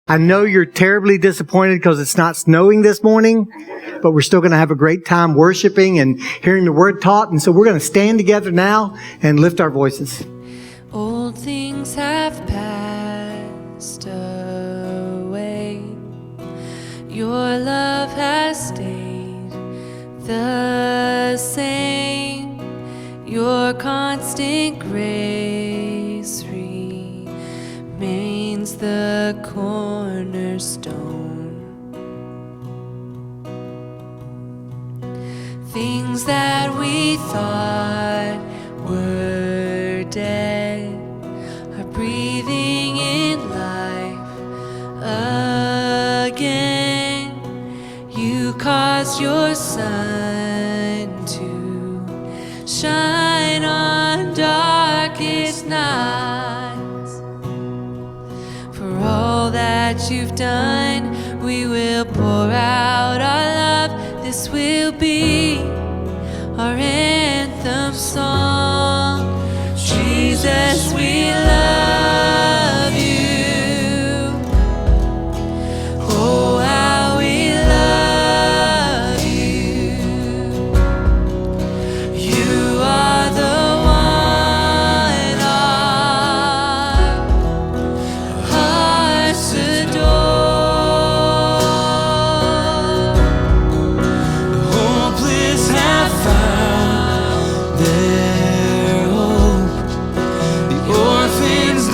I know you're terribly disappointed because it's not snowing this morning, but we're still going to have a great time worshiping and hearing the word taught. And so we're going to stand together now and lift our voices. Old things have passed away. Your love has stayed the same. Your constant grace remains the cornerstone. Things that we thought were dead are breathing in life again. You caused your sun to shine on darkest nights. For all that you've done, we will pour out our love. This will be our anthem song. Jesus, we love you. Oh, how we love you. You are the one our hearts adore. The hopeless have found their hope. The orphans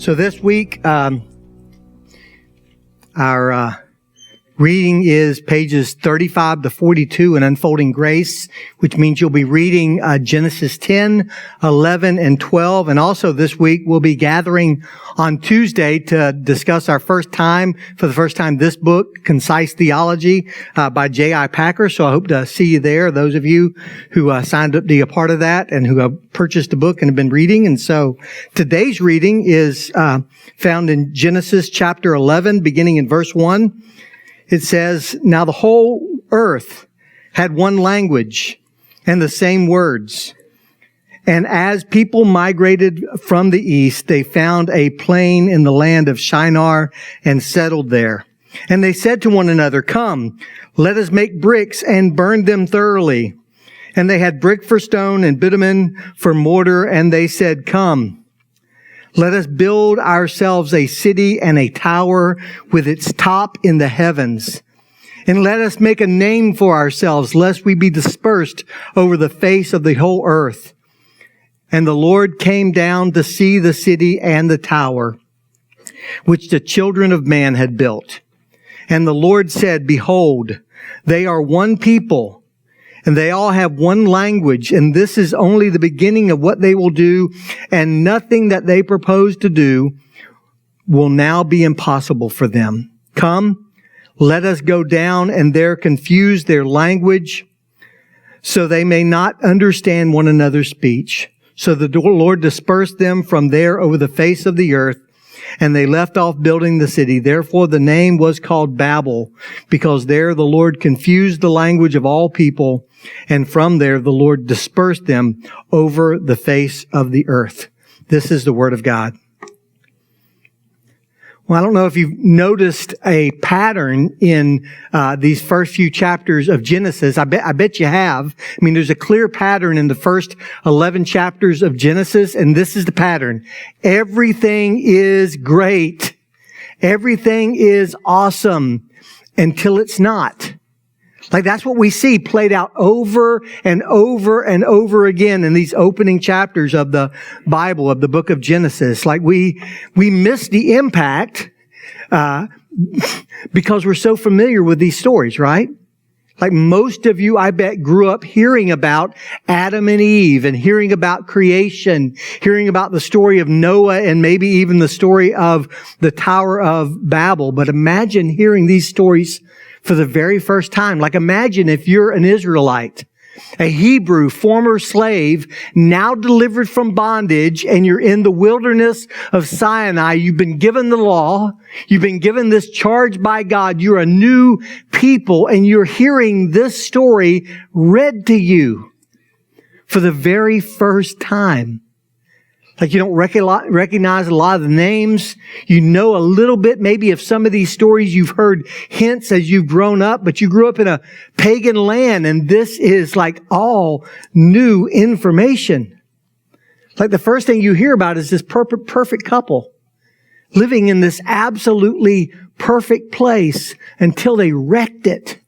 So this week, our reading is pages 35 to 42 in Unfolding Grace, which means you'll be reading Genesis 10, 11, and 12. And also this week, we'll be gathering on Tuesday to discuss for the first time, this book, Concise Theology, by J.I. Packer. So I hope to see you there, those of you who signed up to be a part of that and who have purchased a book and have been reading. And so today's reading is found in Genesis chapter 11, beginning in verse 1. It says, "Now the whole earth had one language and the same words. And as people migrated from the east, they found a plain in the land of Shinar and settled there. And they said to one another, 'Come, let us make bricks and burn them thoroughly.' And they had brick for stone and bitumen for mortar. And they said, 'Come, let us build ourselves a city and a tower with its top in the heavens. And let us make a name for ourselves, lest we be dispersed over the face of the whole earth.' And the Lord came down to see the city and the tower, which the children of man had built. And the Lord said, 'Behold, they are one people, and they all have one language, and this is only the beginning of what they will do, and nothing that they propose to do will now be impossible for them. Come, let us go down and there confuse their language, so they may not understand one another's speech.' So the Lord dispersed them from there over the face of the earth, and they left off building the city. Therefore the name was called Babel, because there the Lord confused the language of all people, and from there the Lord dispersed them over the face of the earth." This is the word of God. Well, I don't know if you've noticed a pattern in these first few chapters of Genesis. I bet you have. I mean, there's a clear pattern in the first 11 chapters of Genesis, and this is the pattern. Everything is great. Everything is awesome until it's not. Like, that's what we see played out over and over and over again in these opening chapters of the Bible, of the book of Genesis. Like, we miss the impact, because we're so familiar with these stories, right? Like, most of you, I bet, grew up hearing about Adam and Eve and hearing about creation, hearing about the story of Noah and maybe even the story of the Tower of Babel. But imagine hearing these stories for the very first time. Like, imagine if you're an Israelite, a Hebrew, former slave, now delivered from bondage, and you're in the wilderness of Sinai. You've been given the law. You've been given this charge by God. You're a new people, and you're hearing this story read to you for the very first time. Like, you don't recognize a lot of the names. You know a little bit maybe of some of these stories. You've heard hints as you've grown up, but you grew up in a pagan land, and this is like all new information. Like, the first thing you hear about is this perfect couple living in this absolutely perfect place until they wrecked it.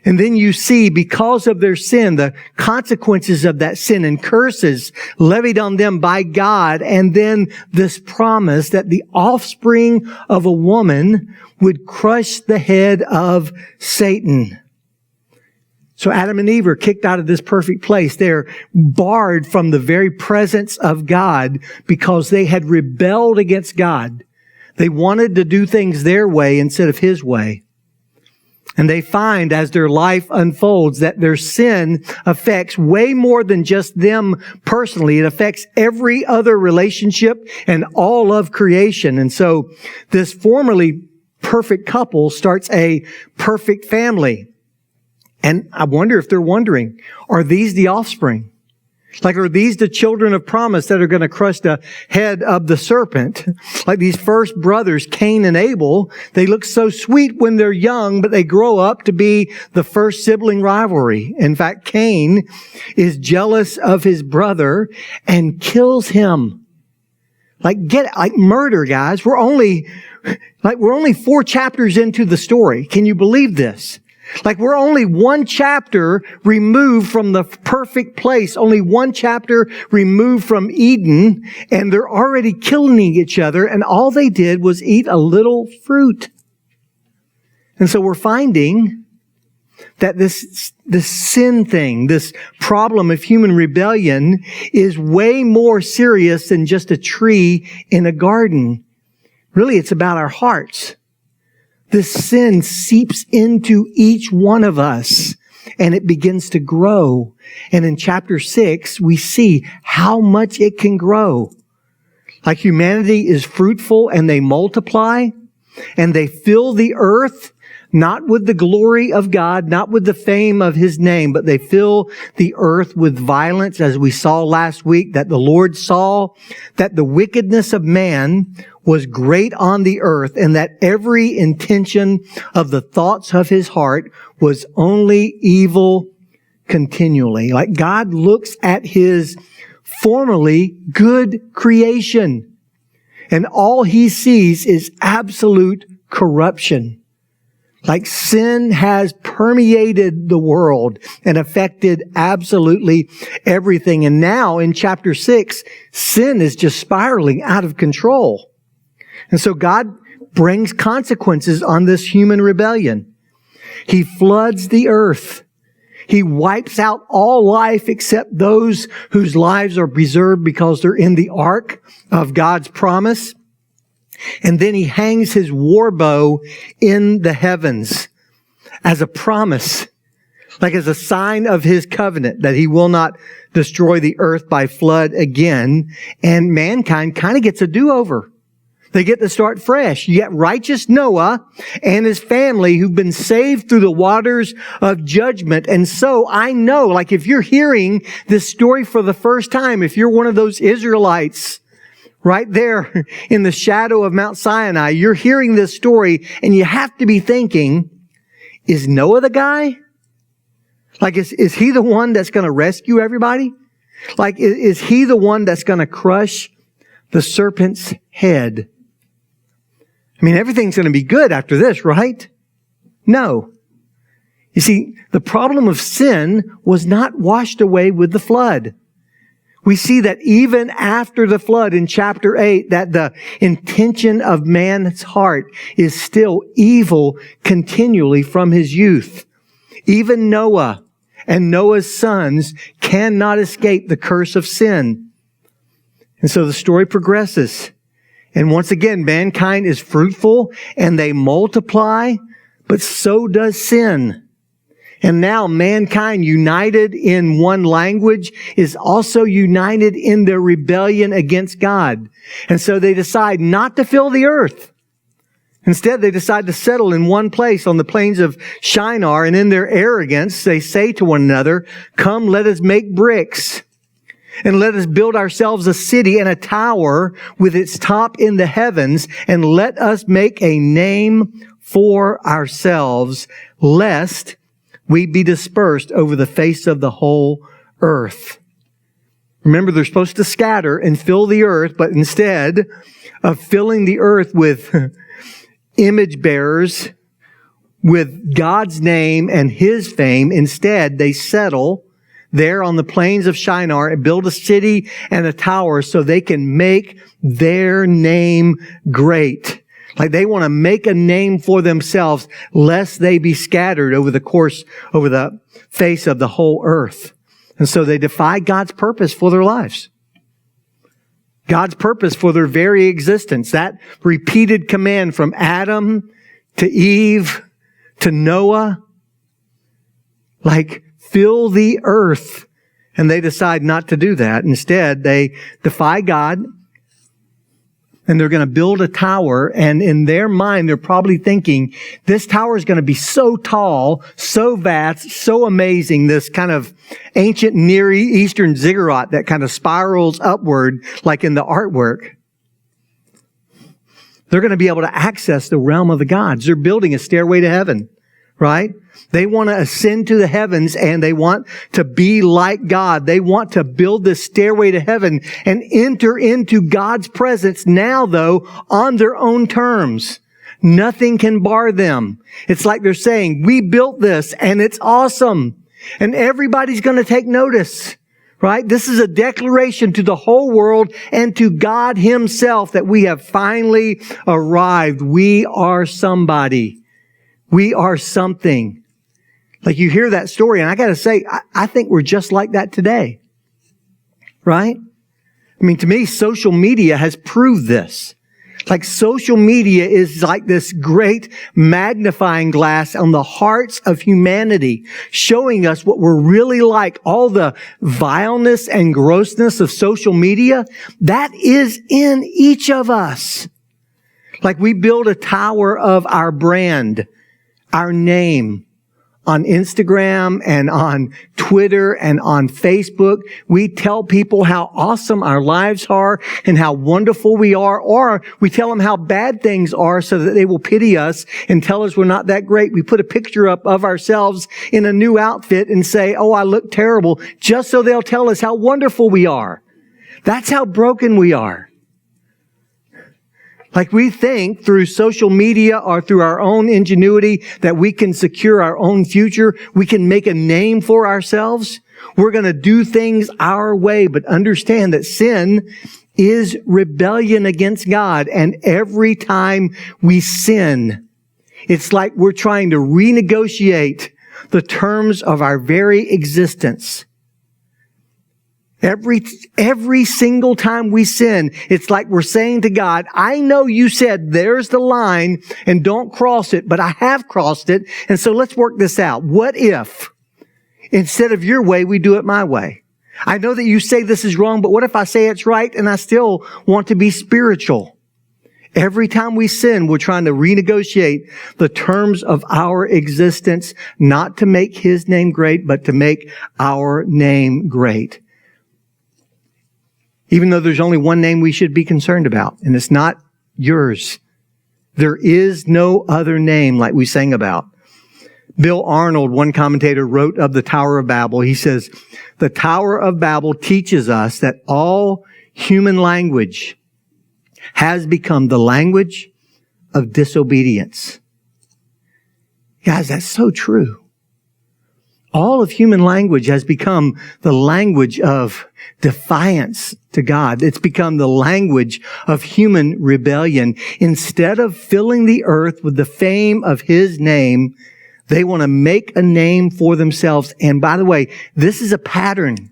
And then you see, because of their sin, the consequences of that sin and curses levied on them by God. And then this promise that the offspring of a woman would crush the head of Satan. So Adam and Eve are kicked out of this perfect place. They're barred from the very presence of God because they had rebelled against God. They wanted to do things their way instead of His way. And they find as their life unfolds that their sin affects way more than just them personally. It affects every other relationship and all of creation. And so this formerly perfect couple starts a perfect family. And I wonder if they're wondering, are these the offspring? Like, are these the children of promise that are going to crush the head of the serpent? Like these first brothers, Cain and Abel, they look so sweet when they're young, but they grow up to be the first sibling rivalry. In fact, Cain is jealous of his brother and kills him. Like murder, guys. We're only 4 chapters into the story. Can you believe this? Like we're only one chapter removed from the perfect place, only one chapter removed from Eden, and they're already killing each other, and all they did was eat a little fruit. And so we're finding that this sin thing, this problem of human rebellion is way more serious than just a tree in a garden. Really, it's about our hearts. This sin seeps into each one of us and it begins to grow. And in chapter 6, we see how much it can grow. Like humanity is fruitful and they multiply and they fill the earth, not with the glory of God, not with the fame of His name, but they fill the earth with violence, as we saw last week, that the Lord saw that the wickedness of man was great on the earth, and that every intention of the thoughts of his heart was only evil continually. Like God looks at His formerly good creation, and all He sees is absolute corruption. Like sin has permeated the world and affected absolutely everything. And now in chapter 6, sin is just spiraling out of control. And so God brings consequences on this human rebellion. He floods the earth. He wipes out all life except those whose lives are preserved because they're in the ark of God's promise. And then He hangs His war bow in the heavens as a promise, like as a sign of His covenant that He will not destroy the earth by flood again. And mankind kind of gets a do-over. They get to start fresh. You get righteous Noah and his family who've been saved through the waters of judgment. And so I know, like if you're hearing this story for the first time, if you're one of those Israelites right there in the shadow of Mount Sinai, you're hearing this story and you have to be thinking, is Noah the guy? Like, is he the one that's going to rescue everybody? Like, is he the one that's going to crush the serpent's head? I mean, everything's going to be good after this, right? No. You see, the problem of sin was not washed away with the flood. We see that even after the flood in chapter 8, that the intention of man's heart is still evil continually from his youth. Even Noah and Noah's sons cannot escape the curse of sin. And so the story progresses. And once again, mankind is fruitful and they multiply, but so does sin. And now mankind, united in one language, is also united in their rebellion against God. And so they decide not to fill the earth. Instead, they decide to settle in one place on the plains of Shinar, and in their arrogance, they say to one another, "Come, let us make bricks, and let us build ourselves a city and a tower with its top in the heavens, and let us make a name for ourselves, lest we be dispersed over the face of the whole earth." Remember, they're supposed to scatter and fill the earth, but instead of filling the earth with image bearers, with God's name and His fame, instead they settle there on the plains of Shinar and build a city and a tower so they can make their name great. Like they want to make a name for themselves lest they be scattered over the face of the whole earth. And so they defy God's purpose for their lives. God's purpose for their very existence. That repeated command from Adam to Eve to Noah. Like, fill the earth. And they decide not to do that. Instead, they defy God. And they're going to build a tower, and in their mind, they're probably thinking, this tower is going to be so tall, so vast, so amazing, this kind of ancient Near Eastern ziggurat that kind of spirals upward like in the artwork. They're going to be able to access the realm of the gods. They're building a stairway to heaven, right? They want to ascend to the heavens and they want to be like God. They want to build this stairway to heaven and enter into God's presence now, though, on their own terms. Nothing can bar them. It's like they're saying, we built this and it's awesome. And everybody's going to take notice, right? This is a declaration to the whole world and to God himself that we have finally arrived. We are somebody. We are something. Like you hear that story, and I got to say, I think we're just like that today, right? I mean, to me, social media has proved this. Like social media is like this great magnifying glass on the hearts of humanity, showing us what we're really like. All the vileness and grossness of social media, that is in each of us. Like we build a tower of our brand, our name, on Instagram and on Twitter and on Facebook. We tell people how awesome our lives are and how wonderful we are, or we tell them how bad things are so that they will pity us and tell us we're not that great. We put a picture up of ourselves in a new outfit and say, oh, I look terrible, just so they'll tell us how wonderful we are. That's how broken we are. Like we think through social media or through our own ingenuity that we can secure our own future. We can make a name for ourselves. We're going to do things our way, but understand that sin is rebellion against God. And every time we sin, it's like we're trying to renegotiate the terms of our very existence. Every single time we sin, it's like we're saying to God, I know you said there's the line and don't cross it, but I have crossed it. And so let's work this out. What if instead of your way, we do it my way? I know that you say this is wrong, but what if I say it's right and I still want to be spiritual? Every time we sin, we're trying to renegotiate the terms of our existence, not to make his name great, but to make our name great. Even though there's only one name we should be concerned about, and it's not yours. There is no other name like we sang about. Bill Arnold, one commentator, wrote of the Tower of Babel. He says, the Tower of Babel teaches us that all human language has become the language of disobedience. Guys, that's so true. All of human language has become the language of defiance to God. It's become the language of human rebellion. Instead of filling the earth with the fame of his name, they want to make a name for themselves. And by the way, this is a pattern.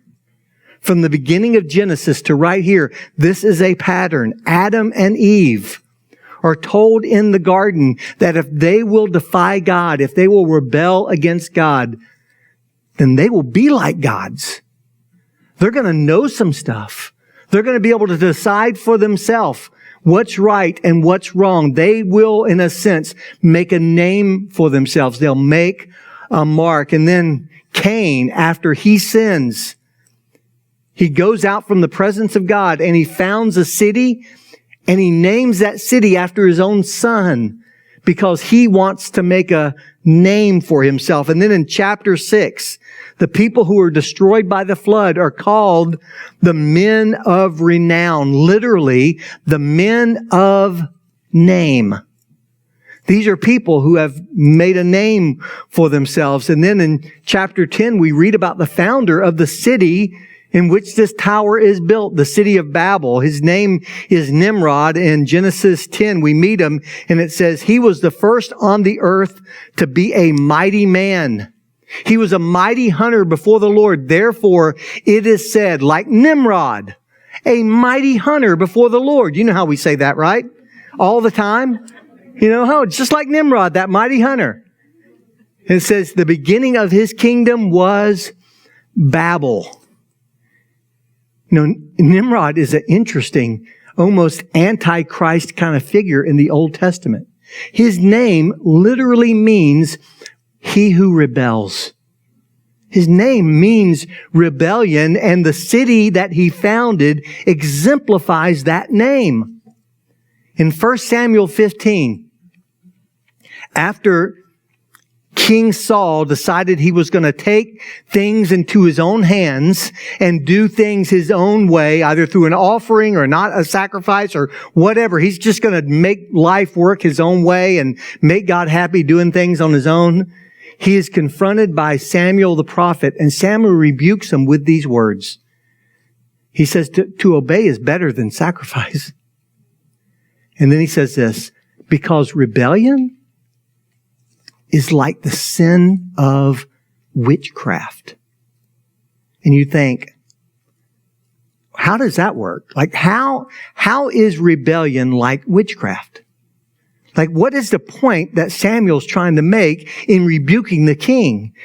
From the beginning of Genesis to right here, this is a pattern. Adam and Eve are told in the garden that if they will defy God, if they will rebel against God, then they will be like gods. They're going to know some stuff. They're going to be able to decide for themselves what's right and what's wrong. They will, in a sense, make a name for themselves. They'll make a mark. And then Cain, after he sins, he goes out from the presence of God and he founds a city and he names that city after his own son because he wants to make a name for himself. And then in chapter 6, the people who are destroyed by the flood are called the men of renown. Literally, the men of name. These are people who have made a name for themselves. And then in chapter 10, we read about the founder of the city in which this tower is built, the city of Babel. His name is Nimrod. In Genesis 10, we meet him, and it says, he was the first on the earth to be a mighty man. He was a mighty hunter before the Lord. Therefore, it is said, like Nimrod, a mighty hunter before the Lord. You know how we say that, right? All the time. You know how? Just like Nimrod, that mighty hunter. It says the beginning of his kingdom was Babel. You know, Nimrod is an interesting, almost antichrist kind of figure in the Old Testament. His name literally means he who rebels. His name means rebellion, and the city that he founded exemplifies that name. In 1 Samuel 15, after King Saul decided he was going to take things into his own hands and do things his own way, either through an offering or not a sacrifice or whatever. He's just going to make life work his own way and make God happy doing things on his own. He is confronted by Samuel the prophet, and Samuel rebukes him with these words. He says, to obey is better than sacrifice. And then he says this, because rebellion is like the sin of witchcraft. And you think, how does that work? Like, how is rebellion like witchcraft? Like, what is the point that Samuel's trying to make in rebuking the king?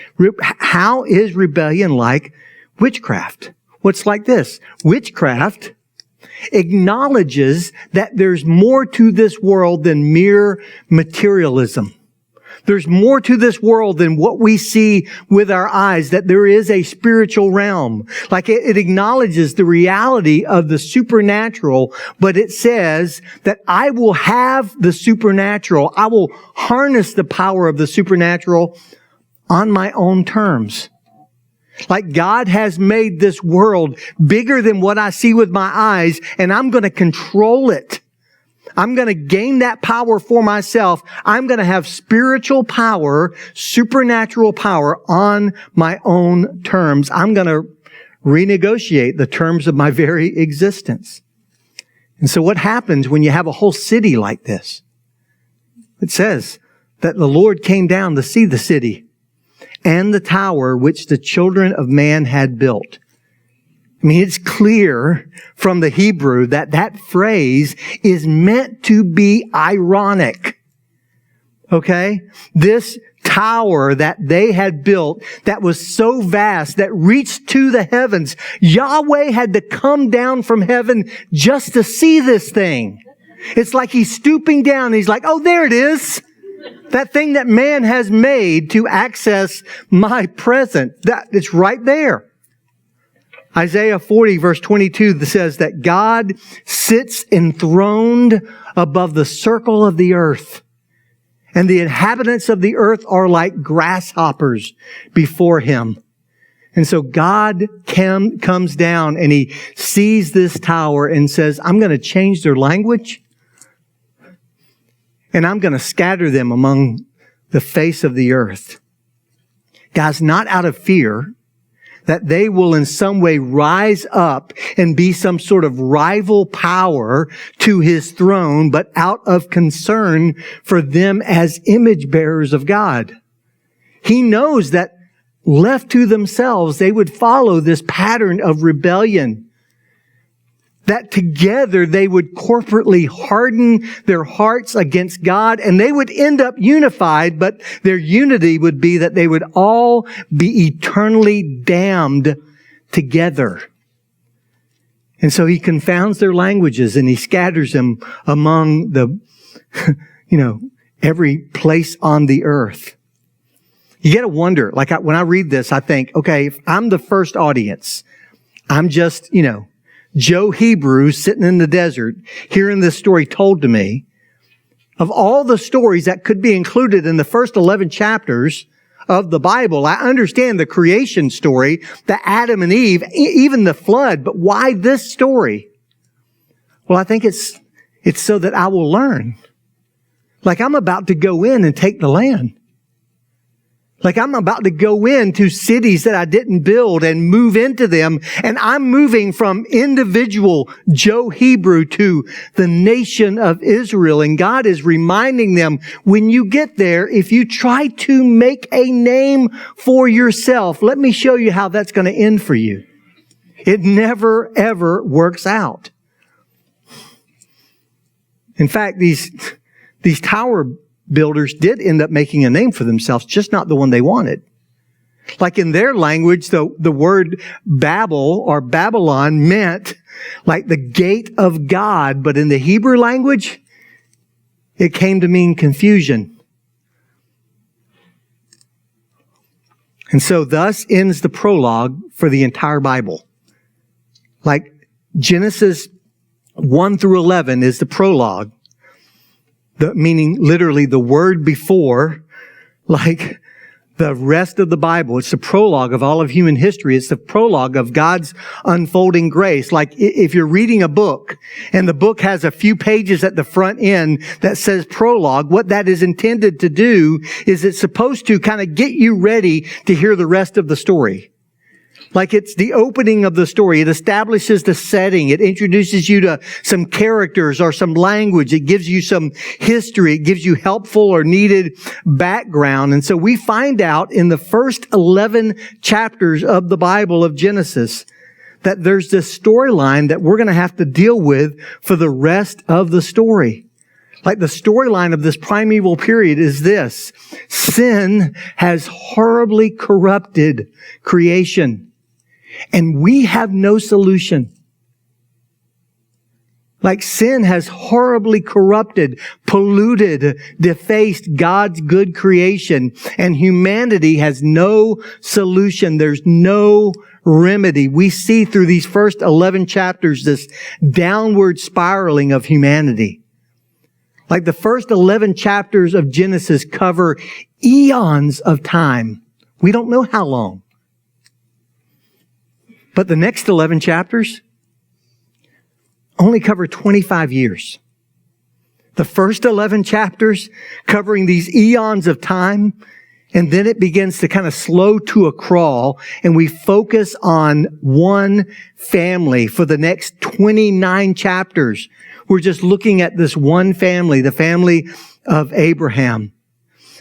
How is rebellion like witchcraft? What's like this? Witchcraft acknowledges that there's more to this world than mere materialism. There's more to this world than what we see with our eyes, that there is a spiritual realm. Like it acknowledges the reality of the supernatural, but it says that I will have the supernatural. I will harness the power of the supernatural on my own terms. Like God has made this world bigger than what I see with my eyes, and I'm going to control it. I'm going to gain that power for myself. I'm going to have spiritual power, supernatural power on my own terms. I'm going to renegotiate the terms of my very existence. And so what happens when you have a whole city like this? It says that the Lord came down to see the city and the tower which the children of man had built. I mean, it's clear from the Hebrew that that phrase is meant to be ironic. Okay? This tower that they had built that was so vast, that reached to the heavens, Yahweh had to come down from heaven just to see this thing. It's like he's stooping down. He's like, oh, there it is. That thing that man has made to access my presence. It's right there. Isaiah 40 verse 22 says that God sits enthroned above the circle of the earth, and the inhabitants of the earth are like grasshoppers before him. And so God comes down and he sees this tower and says, I'm going to change their language, and I'm going to scatter them among the face of the earth. Guys, not out of fear that they will in some way rise up and be some sort of rival power to his throne, but out of concern for them as image bearers of God. He knows that left to themselves, they would follow this pattern of rebellion. That together they would corporately harden their hearts against God, and they would end up unified, but their unity would be that they would all be eternally damned together. And so he confounds their languages and he scatters them among the, every place on the earth. You gotta wonder, when I read this, I think, okay, if I'm the first audience, I'm just, Joe Hebrew sitting in the desert, hearing this story told to me. Of all the stories that could be included in the first 11 chapters of the Bible, I understand the creation story, the Adam and Eve, even the flood, but why this story? Well, I think it's so that I will learn. Like I'm about to go in and take the land. Like I'm about to go into cities that I didn't build and move into them. And I'm moving from individual Joe Hebrew to the nation of Israel. And God is reminding them, when you get there, if you try to make a name for yourself, let me show you how that's going to end for you. It never, ever works out. In fact, these tower builders did end up making a name for themselves, just not the one they wanted. Like in their language, the word Babel or Babylon meant like the gate of God, but in the Hebrew language, it came to mean confusion. And so thus ends the prologue for the entire Bible. Like Genesis 1 through 11 is the prologue. Meaning literally the word before, like the rest of the Bible. It's the prologue of all of human history. It's the prologue of God's unfolding grace. Like if you're reading a book and the book has a few pages at the front end that says prologue, what that is intended to do is it's supposed to kind of get you ready to hear the rest of the story. Like it's the opening of the story. It establishes the setting. It introduces you to some characters or some language. It gives you some history. It gives you helpful or needed background. And so we find out in the first 11 chapters of the Bible of Genesis that there's this storyline that we're going to have to deal with for the rest of the story. Like the storyline of this primeval period is this: sin has horribly corrupted creation. And we have no solution. Like sin has horribly corrupted, polluted, defaced God's good creation. And humanity has no solution. There's no remedy. We see through these first 11 chapters this downward spiraling of humanity. Like the first 11 chapters of Genesis cover eons of time. We don't know how long. But the next 11 chapters only cover 25 years. The first 11 chapters covering these eons of time, and then it begins to kind of slow to a crawl, and we focus on one family for the next 29 chapters. We're just looking at this one family, the family of Abraham.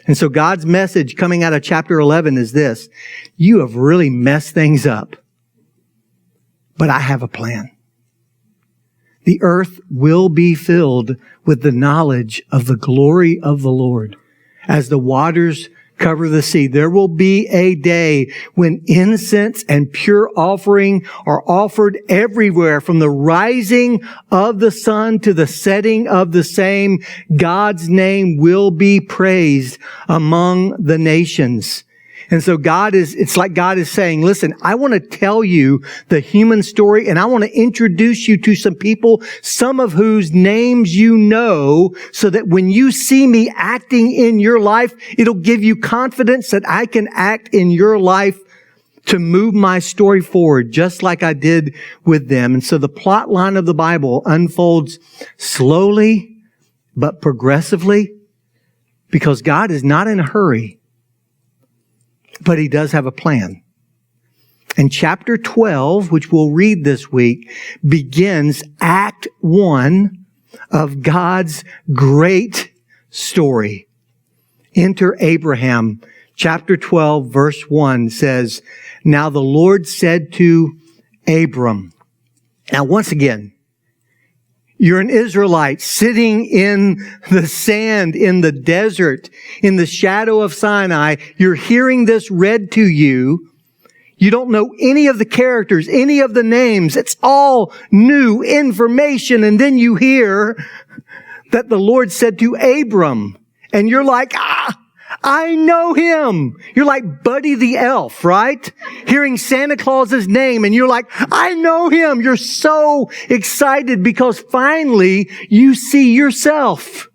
And so God's message coming out of chapter 11 is this: you have really messed things up. But I have a plan. The earth will be filled with the knowledge of the glory of the Lord. As the waters cover the sea, there will be a day when incense and pure offering are offered everywhere, from the rising of the sun to the setting of the same. God's name will be praised among the nations. And so it's like God is saying, listen, I want to tell you the human story, and I want to introduce you to some people, some of whose names you know, so that when you see me acting in your life, it'll give you confidence that I can act in your life to move my story forward, just like I did with them. And so the plot line of the Bible unfolds slowly, but progressively, because God is not in a hurry. But he does have a plan. And chapter 12, which we'll read this week, begins Act 1 of God's great story. Enter Abraham. Chapter 12, verse 1 says, "Now the Lord said to Abram." Now once again, you're an Israelite sitting in the sand, in the desert, in the shadow of Sinai. You're hearing this read to you. You don't know any of the characters, any of the names. It's all new information. And then you hear that the Lord said to Abram, and you're like, I know him. You're like Buddy the Elf, right? Hearing Santa Claus's name, and you're like, I know him. You're so excited because finally you see yourself,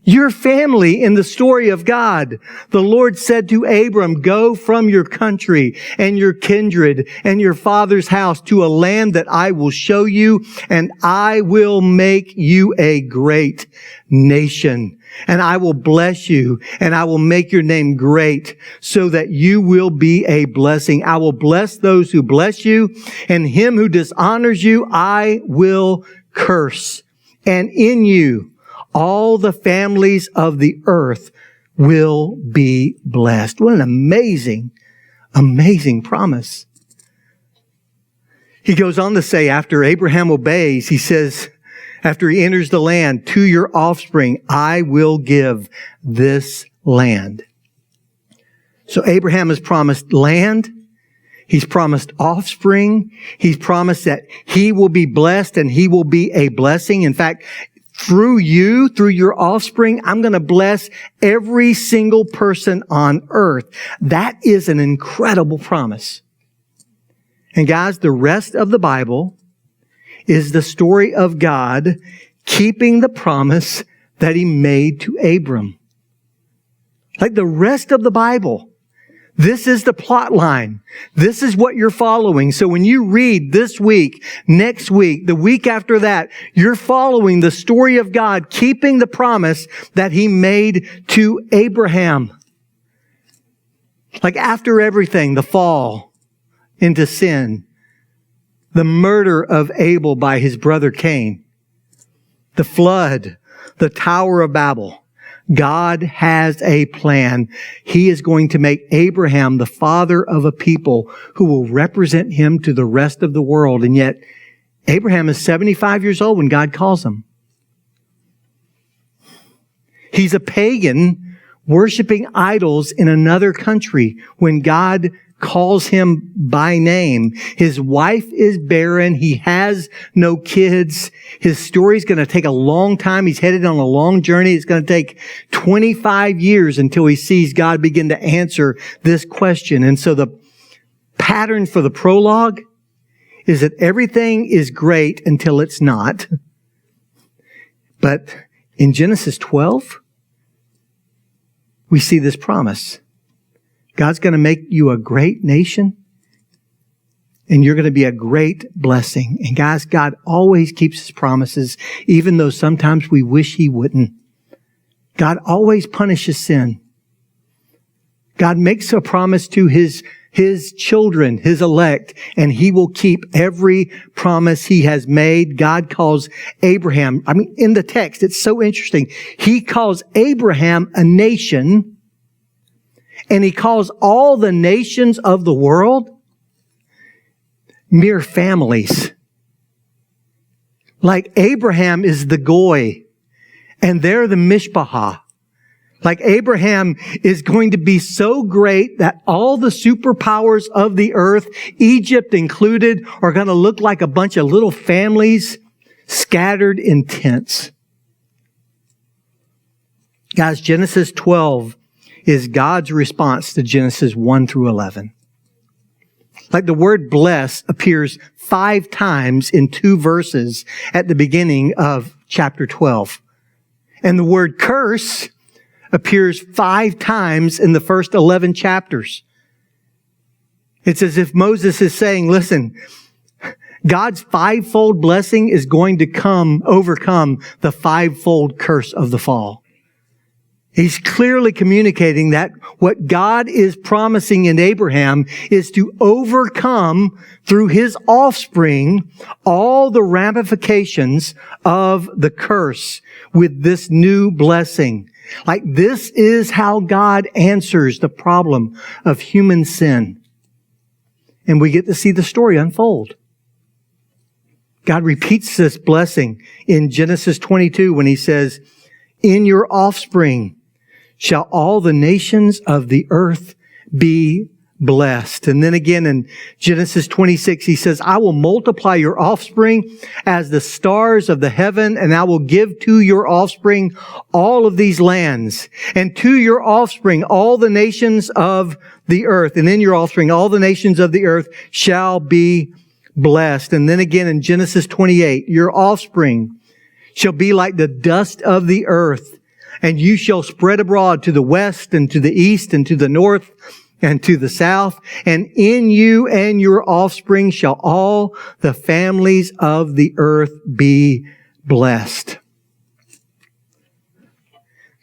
your family in the story of God. The Lord said to Abram, "Go from your country and your kindred and your father's house to a land that I will show you, and I will make you a great nation. And I will bless you, and I will make your name great, so that you will be a blessing. I will bless those who bless you, and him who dishonors you I will curse. And in you all the families of the earth will be blessed." What an amazing, amazing promise. He goes on to say, after Abraham obeys, he says, after he enters the land, "To your offspring I will give this land." So Abraham has promised land. He's promised offspring. He's promised that he will be blessed and he will be a blessing. In fact, through you, through your offspring, I'm going to bless every single person on earth. That is an incredible promise. And guys, the rest of the Bible is the story of God keeping the promise that he made to Abram. Like the rest of the Bible, This is the plot line. This is what you're following. So when you read this week, next week, the week after that, you're following the story of God, keeping the promise that He made to Abraham. Like after everything, the fall into sin, the murder of Abel by his brother Cain, the flood, the Tower of Babel, God has a plan. He is going to make Abraham the father of a people who will represent him to the rest of the world. And yet, Abraham is 75 years old when God calls him. He's a pagan worshiping idols in another country when God calls him by name. His wife is barren. He has no kids. His story's going to take a long time. He's headed on a long journey. It's going to take 25 years until he sees God begin to answer this question. And so the pattern for the prologue is that everything is great until it's not. But in Genesis 12, we see this promise. God's going to make you a great nation, and you're going to be a great blessing. And guys, God always keeps His promises, even though sometimes we wish He wouldn't. God always punishes sin. God makes a promise to His children, His elect, and He will keep every promise He has made. God calls Abraham, in the text, it's so interesting. He calls Abraham a nation, and He calls all the nations of the world mere families. Like Abraham is the goy, and they're the mishpachah. Like Abraham is going to be so great that all the superpowers of the earth, Egypt included, are going to look like a bunch of little families scattered in tents. Guys, Genesis 12 is God's response to Genesis 1 through 11. Like the word bless appears 5 times in 2 verses at the beginning of chapter 12. And the word curse appears 5 times in the first 11 chapters. It's as if Moses is saying, listen, God's 5-fold blessing is going to overcome the 5-fold curse of the fall. He's clearly communicating that what God is promising in Abraham is to overcome through his offspring all the ramifications of the curse with this new blessing. Like this is how God answers the problem of human sin. And we get to see the story unfold. God repeats this blessing in Genesis 22 when He says, "In your offspring shall all the nations of the earth be blessed." And then again in Genesis 26, He says, "I will multiply your offspring as the stars of the heaven, and I will give to your offspring all of these lands, and to your offspring all the nations of the earth, and in your offspring all the nations of the earth shall be blessed." And then again in Genesis 28, "Your offspring shall be like the dust of the earth, and you shall spread abroad to the west and to the east and to the north and to the south. And in you and your offspring shall all the families of the earth be blessed."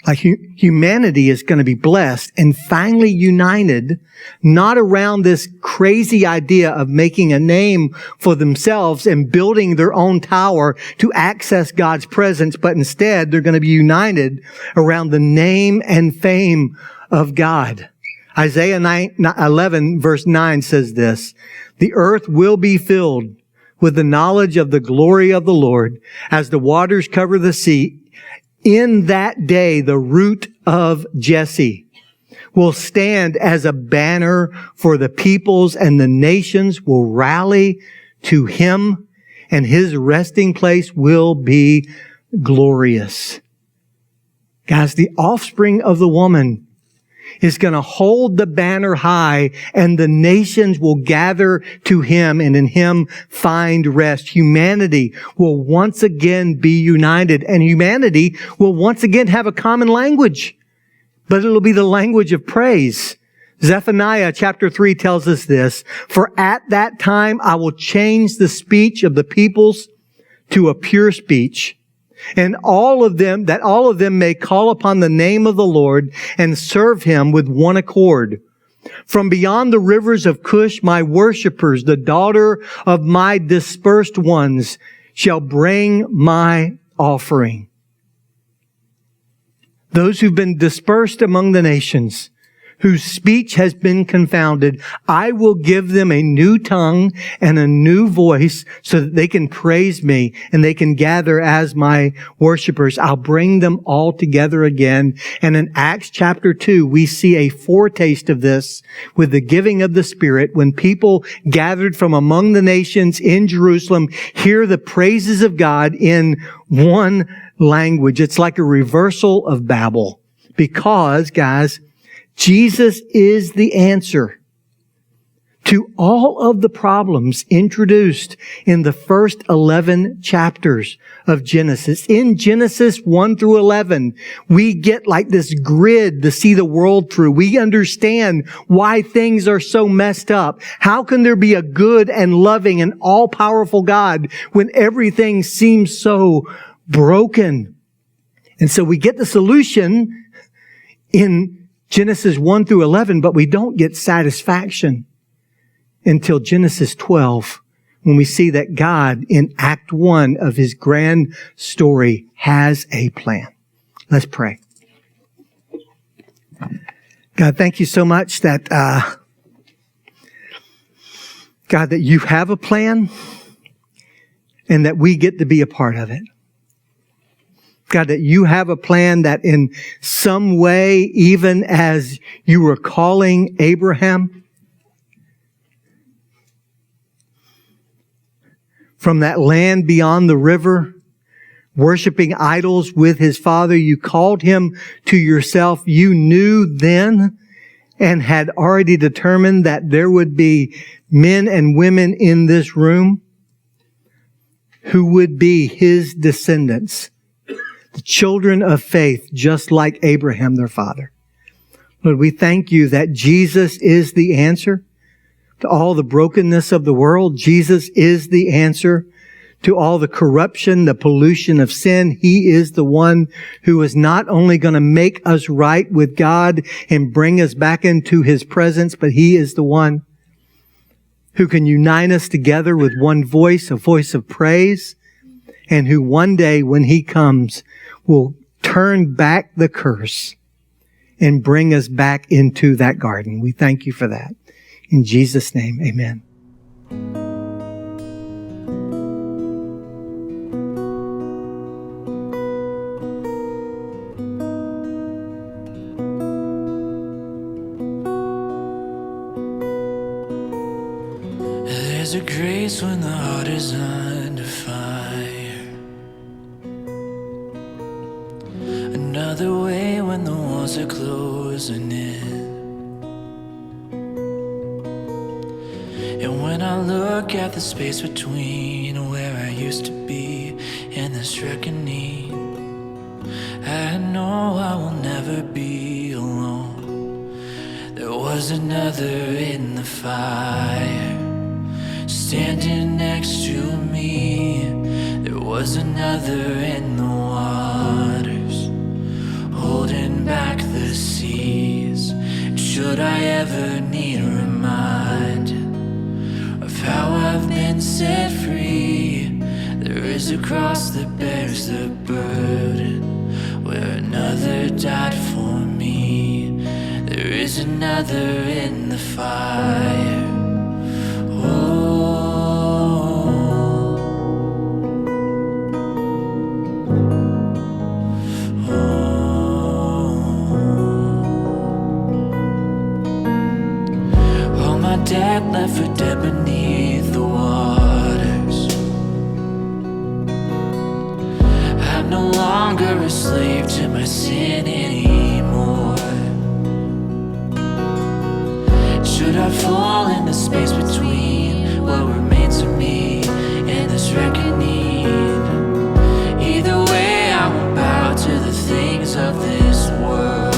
Like humanity is going to be blessed and finally united, not around this crazy idea of making a name for themselves and building their own tower to access God's presence, but instead they're going to be united around the name and fame of God. Isaiah 11 verse 9 says this, "The earth will be filled with the knowledge of the glory of the Lord as the waters cover the sea. In that day, the root of Jesse will stand as a banner for the peoples, and the nations will rally to Him, and His resting place will be glorious." Guys, the offspring of the woman is going to hold the banner high, and the nations will gather to Him and in Him find rest. Humanity will once again be united, and humanity will once again have a common language, but it'll be the language of praise, Zephaniah chapter 3 tells us this, "For at that time I will change the speech of the peoples to a pure speech, and all of them may call upon the name of the Lord and serve him with one accord. From beyond the rivers of Cush, my worshipers, the daughter of my dispersed ones, shall bring my offering." Those who've been dispersed among the nations, whose speech has been confounded, I will give them a new tongue and a new voice so that they can praise me and they can gather as my worshipers. I'll bring them all together again. And in Acts chapter 2, we see a foretaste of this with the giving of the Spirit when people gathered from among the nations in Jerusalem hear the praises of God in one language. It's like a reversal of Babel. Because, guys, Jesus is the answer to all of the problems introduced in the first 11 chapters of Genesis. In Genesis 1 through 11, we get like this grid to see the world through. We understand why things are so messed up. How can there be a good and loving and all-powerful God when everything seems so broken? And so we get the solution in Genesis 1 through 11, but we don't get satisfaction until Genesis 12, when we see that God, in Act 1 of His grand story, has a plan. Let's pray. God, thank you so much that, God, that you have a plan and that we get to be a part of it. God, that you have a plan that in some way, even as you were calling Abraham from that land beyond the river, worshiping idols with his father, you called him to yourself. You knew then and had already determined that there would be men and women in this room who would be his descendants, the children of faith, just like Abraham, their father. Lord, we thank you that Jesus is the answer to all the brokenness of the world. Jesus is the answer to all the corruption, the pollution of sin. He is the one who is not only going to make us right with God and bring us back into His presence, but He is the one who can unite us together with one voice, a voice of praise, and who one day when He comes will turn back the curse and bring us back into that garden. We thank you for that. In Jesus' name, amen. There's a grace when the heart is under fire. Another way when the walls are closing in. And when I look at the space between where I used to be and this reckoning, I know I will never be alone. There was another in the fire, standing next to me. There was another in the waters, holding back the seas. Should I ever need a reminder of how I've been set free, there is a cross that bears the burden, where another died for me. There is another in the fire. Dead, left for dead beneath the waters. I'm no longer a slave to my sin anymore. Should I fall in the space between what remains of me and this reckoning? Either way, I won't bow to the things of this world.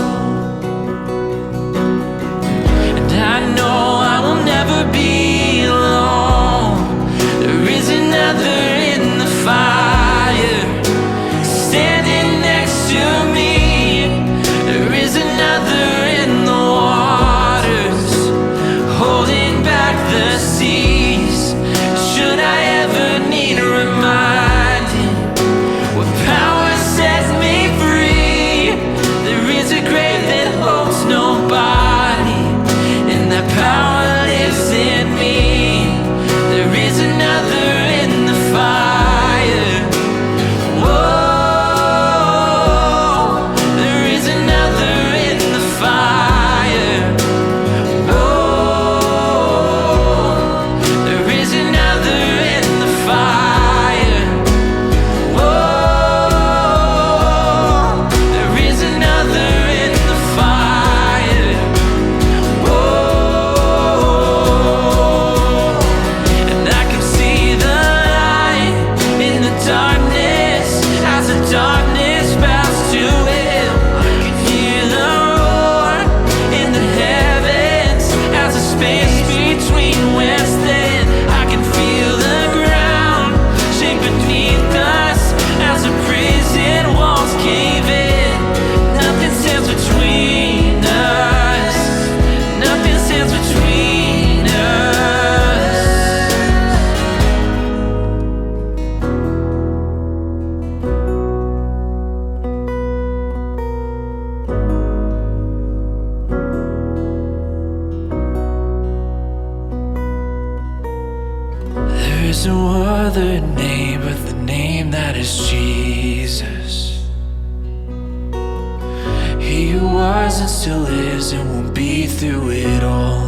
There's no other name but the name that is Jesus. He who was and still is and will be through it all.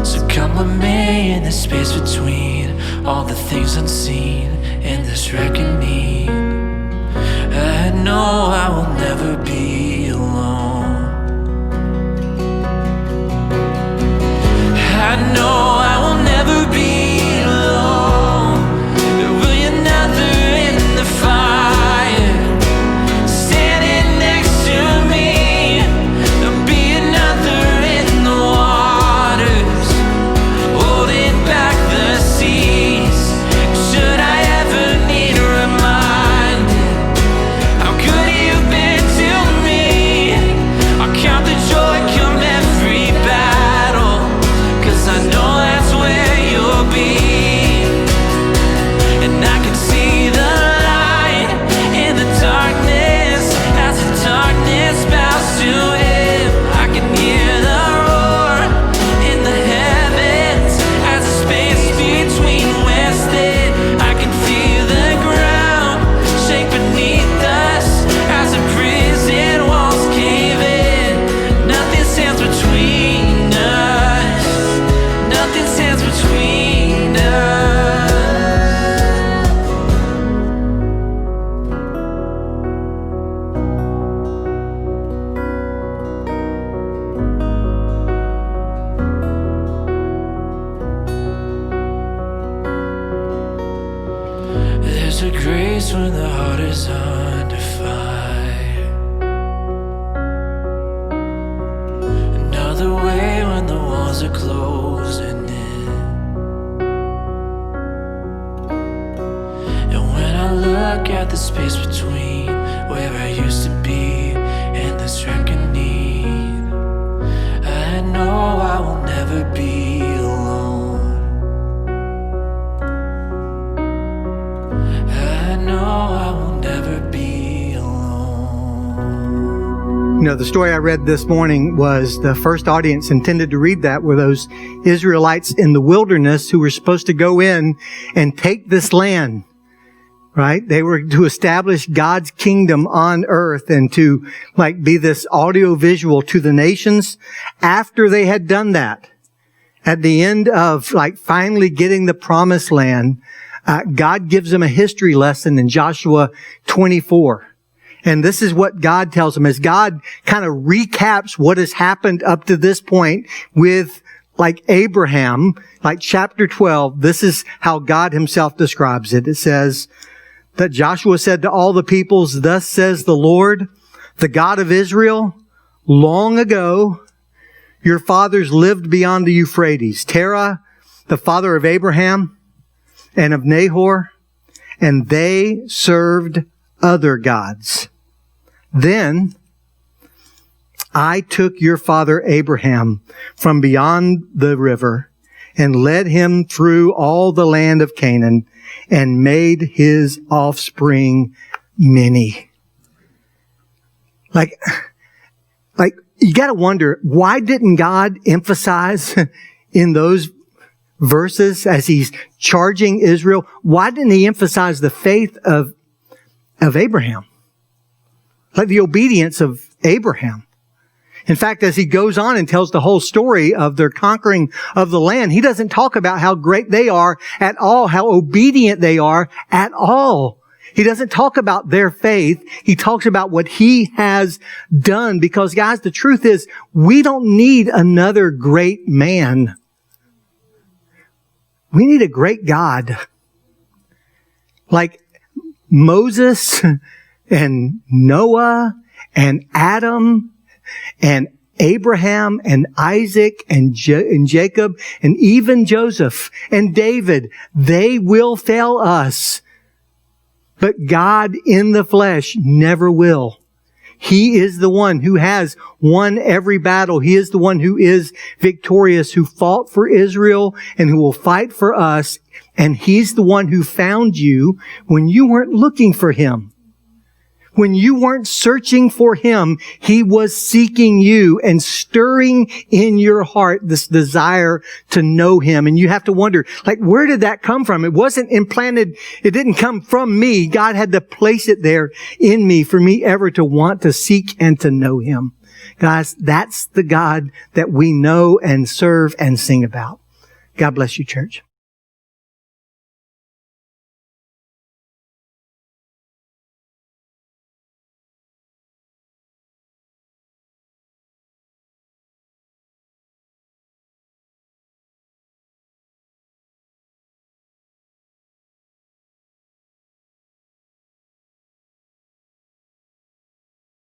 So come with me in the space between all the things unseen in this reckoning. I know I will never be alone. I know I will never be alone. There will be another in the fire standing next to me. There'll be another in the waters holding back the seas. Should I ever need reminded how good you've been to me, I'll count the joy come every battle, 'cause I know that's where you'll be. And I can see the light in the darkness as the darkness bows to him. I can hear the roar in the heavens as the space between wasted. I can feel the ground shake beneath us as the prison walls cave in. Nothing stands between us. Nothing stands between us. There's a grace when the heart is under fire. Another way when the walls are closing in. And when I look at the space between where I used to be and this reckoning, I know I will never be alone. I know I will never be alone. You know, the story I read this morning was the first audience intended to read that were those Israelites in the wilderness who were supposed to go in and take this land, right? They were to establish God's kingdom on earth and to be this audio visual to the nations. After they had done that, at the end of finally getting the promised land, God gives them a history lesson in Joshua 24. And this is what God tells them as God kind of recaps what has happened up to this point with Abraham, chapter 12. This is how God himself describes it. It says that Joshua said to all the peoples, "Thus says the Lord, the God of Israel, long ago, your fathers lived beyond the Euphrates. Terah, the father of Abraham and of Nahor, and they served other gods. Then I took your father Abraham from beyond the river and led him through all the land of Canaan and made his offspring many." You gotta wonder, why didn't God emphasize in those verses as he's charging Israel, why didn't he emphasize the faith of Abraham? The obedience of Abraham. In fact, as he goes on and tells the whole story of their conquering of the land, he doesn't talk about how great they are at all, how obedient they are at all. He doesn't talk about their faith. He talks about what he has done. Because, guys, the truth is, we don't need another great man. We need a great God. Like Moses and Noah and Adam and Abraham and Isaac and Jacob and even Joseph and David. They will fail us. But God in the flesh never will. He is the one who has won every battle. He is the one who is victorious, who fought for Israel and who will fight for us. And he's the one who found you when you weren't looking for him. when you weren't searching for Him, He was seeking you and stirring in your heart this desire to know Him. And you have to wonder, like, where did that come from? It wasn't implanted. It didn't come from me. God had to place it there in me for me ever to want to seek and to know Him. Guys, that's the God that we know and serve and sing about. God bless you, church.